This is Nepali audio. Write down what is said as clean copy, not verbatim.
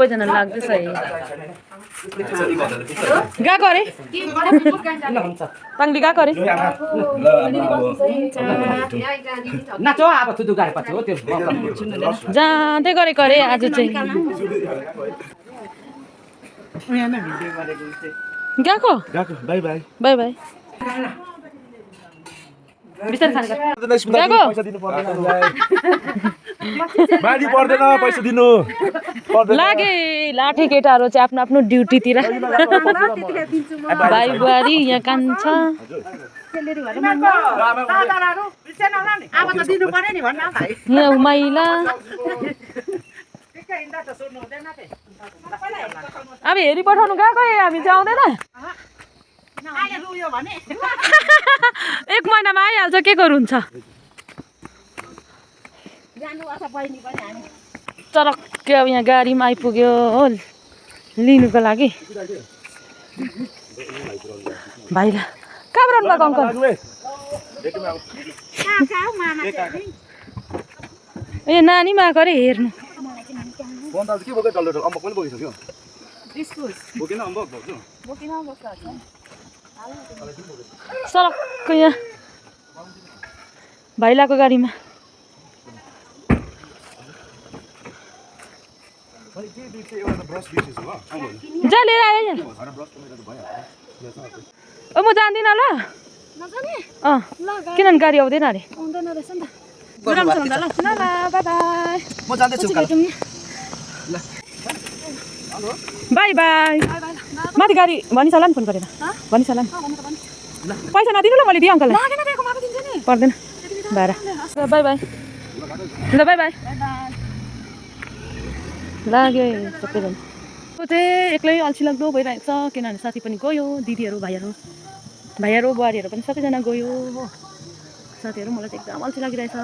सबैजना लाग्दैछ है गएको अरे ताङली गएको अरे जाँदै गरेको अरे आज चाहिँ गएको बाई बाई बाई बाई बिस्तारै खानु बानी पर्दैन पैसा दिनु लागे लाठे केटाहरू चाहिँ आफ्नो आफ्नो ड्युटीतिर भाइ बुहारी यहाँ कान्छ यहाँ उमाइला अब हेरी पठाउनु गएको हामी चाहिँ आउँदैन एक महिनामा आइहाल्छ के गर्नुहुन्छ चरक्कै अब यहाँ गाडीमा आइपुग्यो हो लिनुको लागि भाइला कहाँ रहनु भएको अङ्कल ए नानीमा आएको अरे हेर्नु सरक्क यहाँ भाइलाको गाडीमा जा लिएर आयो म जान्दिनँ ल किनभने गाडी आउँदैन अरे बाई बाई माथि गाडी भनिस होला नि फोन गरेर भनिस होला नि पैसा नदिनु ल मैले दिएँ अङ्कललाई पर्दैन भाडा बाई बाई ल बाई बाई लाग्यो सबैजना चाहिँ एक्लै अल्छी लाग्दो भइरहेको छ किनभने साथी पनि गयो दिदीहरू भाइहरू बुहारीहरू पनि सबैजना गयो हो साथीहरू मलाई चाहिँ एकदम अल्छी लागिरहेछ